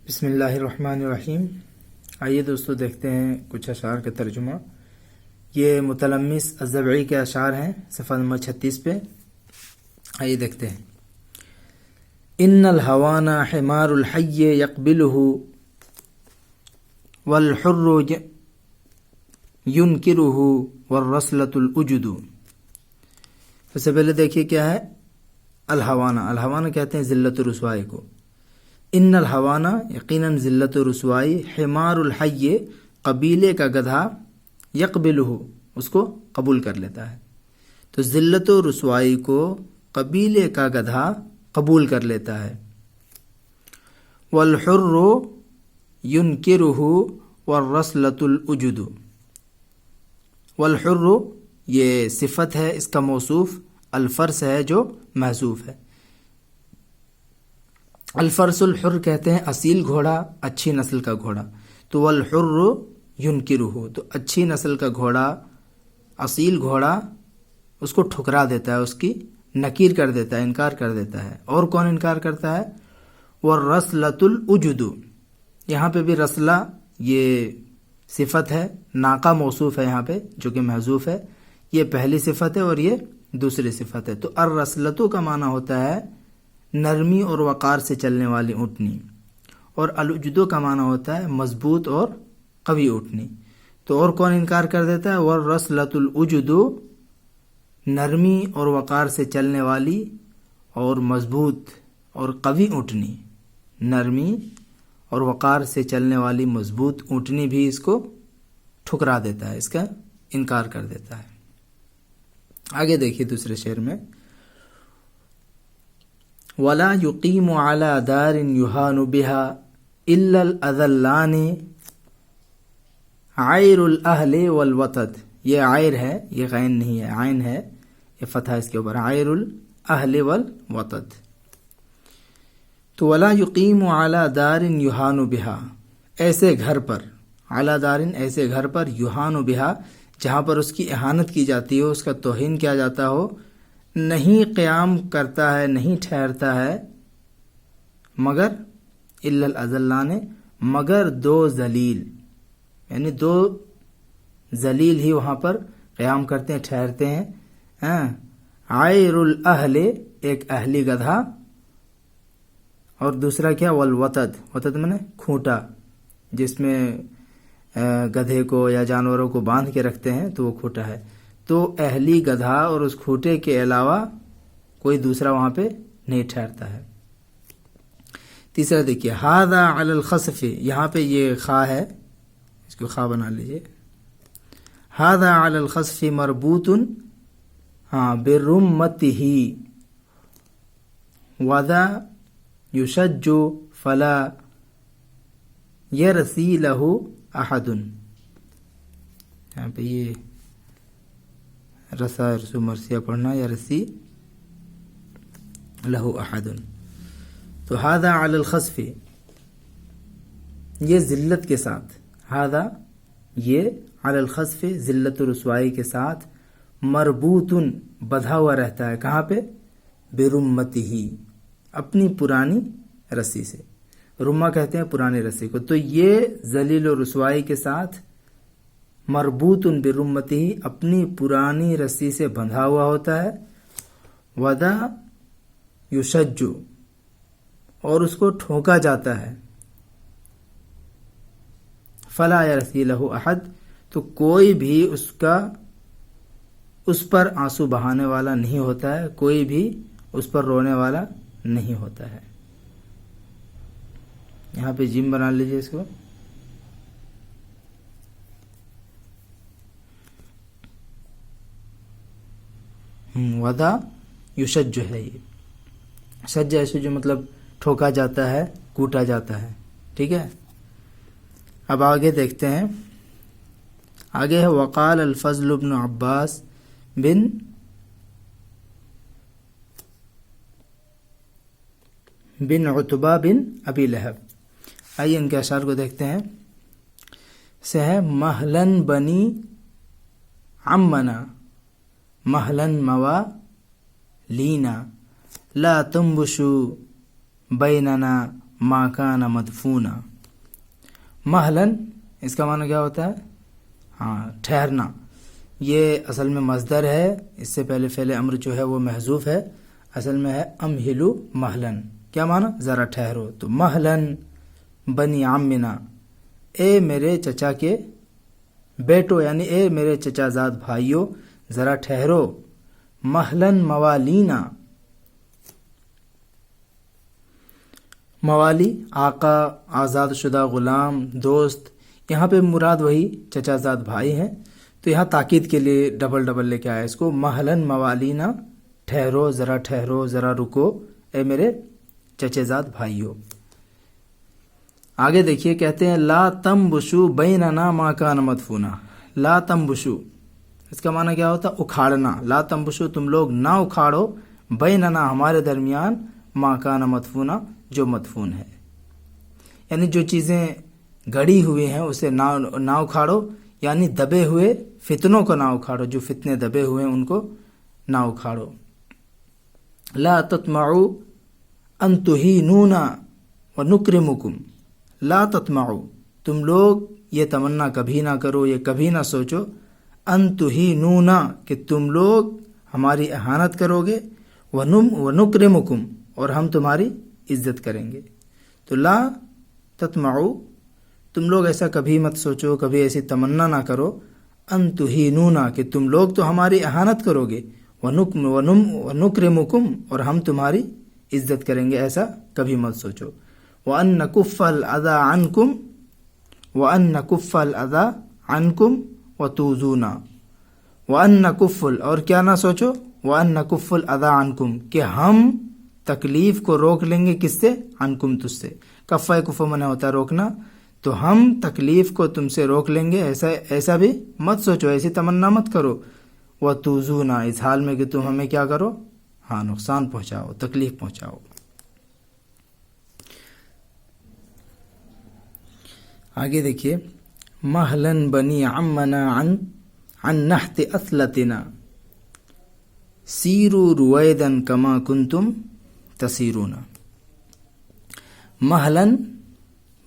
بسم اللہ الرحمن الرحیم۔ آئیے دوستو دیکھتے ہیں کچھ اشعار کا ترجمہ۔ یہ متلمس الضبعی کے اشعار ہیں، صفحہ نمبر 36 پہ۔ آئیے دیکھتے ہیں۔ ان الحوانا حمار الحی یقبلہ والحر ینکرہ والرسلۃ الاجد۔ سب سے پہلے دیکھیے کیا ہے الحوانا۔ الحوانا کہتے ہیں ذلت و رسوائی کو۔ ان الحوانا یقیناً ذلت و رسوائی، حمار الحی قبیلے کا گدھا، یقبلہ اس کو قبول کر لیتا ہے۔ تو ذلت و رسوائی کو قبیلے کا گدھا قبول کر لیتا ہے۔ والحر ینکرہ والرسلۃ الاجد۔ والحر یہ صفت ہے، اس کا موصوف الفرس ہے جو محذوف ہے۔ الفرس الحر کہتے ہیں اصیل گھوڑا، اچھی نسل کا گھوڑا۔ تو والحر ینکرہ، تو اچھی نسل کا گھوڑا، اصیل گھوڑا اس کو ٹھکرا دیتا ہے، اس کی نکیر کر دیتا ہے، انکار کر دیتا ہے۔ اور کون انکار کرتا ہے؟ والرسلۃ الاجد۔ یہاں پہ بھی رسلہ یہ صفت ہے، ناقہ موصوف ہے یہاں پہ جو کہ محذوف ہے۔ یہ پہلی صفت ہے اور یہ دوسری صفت ہے۔ تو الرسلۃ کا معنی ہوتا ہے نرمی اور وقار سے چلنے والی اونٹنی، اور الاجد کا معنی ہوتا ہے مضبوط اور قوی اونٹنی۔ تو اور کون انکار کر دیتا ہے؟ والرسلۃ الاجد، نرمی اور وقار سے چلنے والی اور مضبوط اور قوی اونٹنی، نرمی اور وقار سے چلنے والی مضبوط اونٹنی بھی اس کو ٹھکرا دیتا ہے، اس کا انکار کر دیتا ہے۔ آگے دیکھیے دوسرے شعر میں، وَلَا يُقِيمُ عَلَى دَارٍ يُهَانُ بِهَا إِلَّا الْأَذَلَّانِ عَيْرُ الْأَهْلِ وَالْوَطَدِ۔ یہ عیر ہے، یہ غین نہیں ہے، عین ہے، یہ فتح اس کے اوپر، عَيْرُ الْأَهْلِ وَالْوَطَدِ۔ تو وَلَا يُقِيمُ عَلَى دَارٍ يُهَانُ بِهَا، ایسے گھر پر، عَلَى دَارٍ ایسے گھر پر، يُهَانُ بِهَا جہاں پر اس کی اہانت کی جاتی ہو، اس کا توہین کیا جاتا ہو، نہیں قیام کرتا ہے، نہیں ٹھہرتا ہے، مگر الا الاذلان، مگر دو ذلیل، یعنی دو ذلیل ہی وہاں پر قیام کرتے ہیں، ٹھہرتے ہیں۔ عیر الاہل، ایک اہلی گدھا، اور دوسرا کیا؟ والوطد، وطد میں نے کھوٹا، جس میں گدھے کو یا جانوروں کو باندھ کے رکھتے ہیں تو وہ کھوٹا ہے۔ تو اہلی گدھا اور اس کھوٹے کے علاوہ کوئی دوسرا وہاں پہ نہیں ٹھہرتا ہے۔ تیسرا دیکھیے، ھذا علی الخصف، یہاں پہ یہ خا ہے، اس کو خا بنا لیجئے۔ ھذا علی الخصف مربوط برمتہ وذا یشج فلا یرثی لہ احد۔ یہاں پہ یہ رسا رسو مرثیہ پڑھنا، یا رسی لہو احد۔ تو ھذا علی الخصف، یہ ذلت کے ساتھ، ھذا یہ علی الخصف ذلت و رسوائی کے ساتھ، مربوط بندھا ہوا رہتا ہے، کہاں پہ؟ برمتہ، اپنی پرانی رسی سے۔ رما کہتے ہیں پرانی رسی کو۔ تو یہ ذلیل و رسوائی کے ساتھ مربوط برمتہ، اپنی پرانی رسی سے بندھا ہوا ہوتا ہے۔ ودا یشج، اور اس کو ٹھونکا جاتا ہے۔ فلا یرثی لہ احد، تو کوئی بھی اس پر آنسو بہانے والا نہیں ہوتا ہے، کوئی بھی اس پر رونے والا نہیں ہوتا ہے۔ یہاں پہ جیم بنا لیجیے اس کو۔ ودا یشج ہے، یہ شج ایسے جو مطلب ٹھوکا جاتا ہے، کوٹا جاتا ہے، ٹھیک ہے۔ اب آگے دیکھتے ہیں، آگے ہے وقال الفضل بن عباس بن عتبہ بن ابی لہب۔ آئیے ان کے اشعار کو دیکھتے ہیں۔ سے ہے مہلن بنی عمنا مہلن موا لینا لا تنبشو بیننا ما کان مدفونا. مہلن اس کا معنی کیا ہوتا ہے؟ ہاں ٹھہرنا. یہ اصل میں مصدر ہے، اس سے پہلے فعل امر جو ہے وہ محذوف ہے، اصل میں ہے امہلو مہلن. کیا معنی؟ ذرا ٹھہرو. تو مہلن بنی عمنا، اے میرے چچا کے بیٹو، یعنی اے میرے چچا زاد بھائیو ذرا ٹھہرو. مہلن موالینا، موالی آقا، آزاد شدہ غلام، دوست. یہاں پہ مراد وہی چچا زاد بھائی ہیں، تو یہاں تاکید کے لیے ڈبل لے کے آیا اس کو. مہلن موالینا، ٹھہرو، ذرا ٹھہرو، ذرا رکو اے میرے چچے زاد بھائیو. آگے دیکھیے کہتے ہیں لا تنبشو بیننا ما کان مدفونا. لا تنبشو اس کا معنی کیا ہوتا ہے؟ اکھاڑنا. لا تنبشو تم لوگ نہ اکھاڑو، بیننا ہمارے درمیان، ما کان مدفونا جو مدفون ہے. یعنی جو چیزیں گڑی ہوئی ہیں اسے نہ اکھاڑو، یعنی دبے ہوئے فتنوں کو نہ اکھاڑو، جو فتنے دبے ہوئے ہیں ان کو نہ اکھاڑو. لا تطمعوا ان تہینونا ونکرمکم. لا تطمعوا تم لوگ یہ تمنا کبھی نہ کرو، یہ کبھی نہ سوچو، ان تہینونا کہ تم لوگ ہماری اہانت کرو گے، ونکرمکم اور ہم تمہاری عزت کریں گے. تو لا تطمعوا تم لوگ ایسا کبھی مت سوچو، کبھی ایسی تمنا نہ کرو، ان تہینونا کہ تم لوگ تو ہماری اہانت کرو گے، ونکرمکم اور ہم تمہاری عزت کریں گے، ایسا کبھی مت سوچو. وَأَن نَكُفَّ الْأَذَى عَنْكُمْ وَأَن نَكُفَّ الْأَذَى عَنْكُمْ وَتُؤْذُونَا. وَأَن نَكُفَّ اور کیا نہ سوچو، وَأَن نَكُفَّ الْأَذَى عَنْكُمْ کہ ہم تکلیف کو روک لیں گے. کس سے؟ عنکم تجھ سے. کفہ کفہ منع ہوتا ہے روکنا، تو ہم تکلیف کو تم سے روک لیں گے، ایسا بھی مت سوچو، ایسی تمنا مت کرو. وَتُؤْذُونَا اس حال میں کہ تم ہمیں کیا کرو؟ ہاں نقصان پہنچاؤ، تکلیف پہنچاؤ. آگے دیکھیے مہلن بنی عمنا عن نحت اثلتنا سیروا رویدن کما کنتم تسیرون. مہلن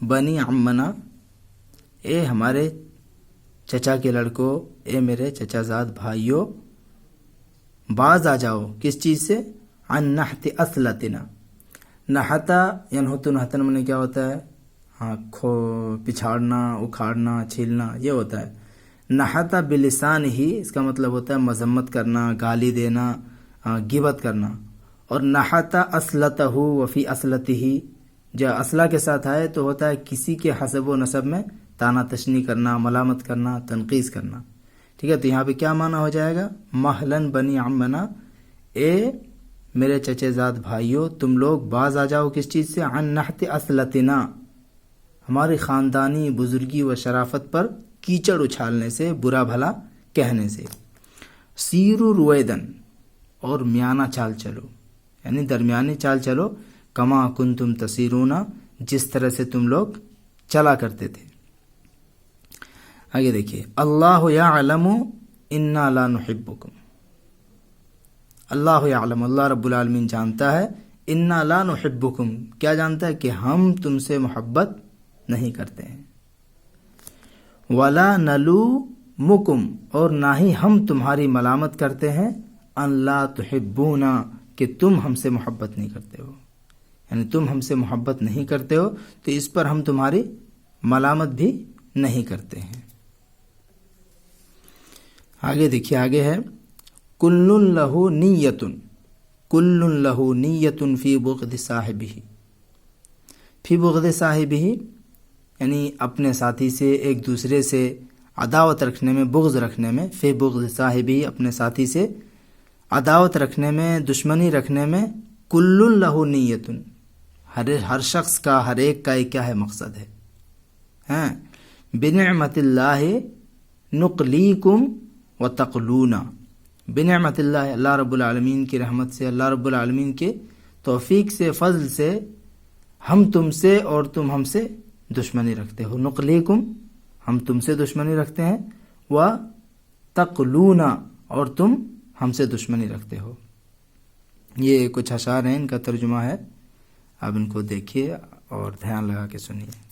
بنی عمنا، اے ہمارے چچا کے لڑکوں، اے میرے چچا زاد بھائیوں، باز آ جاؤ. کس چیز سے؟ عن نحت اثلتنا. نحتا ینحت نحتن میں کیا ہوتا ہے؟ ہاں پچھاڑنا، اکھاڑنا، چھیلنا، یہ ہوتا ہے. نحتا بلسان ہی اس کا مطلب ہوتا ہے مذمت کرنا، گالی دینا، غیبت کرنا. اور نحتا اصلتہ وفی اصلتہ جو اصلہ کے ساتھ آئے تو ہوتا ہے کسی کے حسب و نسب میں تانا تشنی کرنا، ملامت کرنا، تنقیص کرنا. ٹھیک ہے، تو یہاں پہ کیا معنی ہو جائے گا؟ مہلن بنی عمنا، اے میرے چچے زاد بھائیوں تم لوگ باز آ جاؤ. کس چیز سے؟ عن نحت اصلتنا ہماری خاندانی بزرگی و شرافت پر کیچڑ اچھالنے سے، برا بھلا کہنے سے. سیرو رویدن اور میانہ چال چلو، یعنی درمیانی چال چلو. کما کنتم تسیرون جس طرح سے تم لوگ چلا کرتے تھے. آگے دیکھیے اللہ یعلم انا لا نحبکم. اللہ یعلم اللہ رب العالمین جانتا ہے، انا لا نحبکم کیا جانتا ہے؟ کہ ہم تم سے محبت نہیں کرتے ہیں. ولا نلومکم اور نہ ہی ہم تمہاری ملامت کرتے ہیں، ان لا تحبونا کہ تم ہم سے محبت نہیں کرتے ہو. یعنی تم ہم سے محبت نہیں کرتے ہو تو اس پر ہم تمہاری ملامت بھی نہیں کرتے ہیں. آگے دیکھیے، آگے ہے کل لہ نیت، کل لہ نیت فی بغض صاحبہ. فی بغض صاحبہ یعنی اپنے ساتھی سے، ایک دوسرے سے عداوت رکھنے میں، بغض رکھنے میں. فی بغض صاحبہ اپنے ساتھی سے عداوت رکھنے میں، دشمنی رکھنے میں. کل لہ نیت ہر شخص کا، ہر ایک کا کیا ہے؟ مقصد ہے. بنعمت اللہ نقلیکم وتقلونا. بنعمت اللہ اللہ رب العالمین کی رحمت سے، اللہ رب العالمین کے توفیق سے، فضل سے ہم تم سے اور تم ہم سے دشمنی رکھتے ہو. نقلیکم ہم تم سے دشمنی رکھتے ہیں، وتقلونا اور تم ہم سے دشمنی رکھتے ہو. یہ کچھ اشعار ہیں، ان کا ترجمہ ہے، آپ ان کو دیکھیے اور دھیان لگا کے سنیے.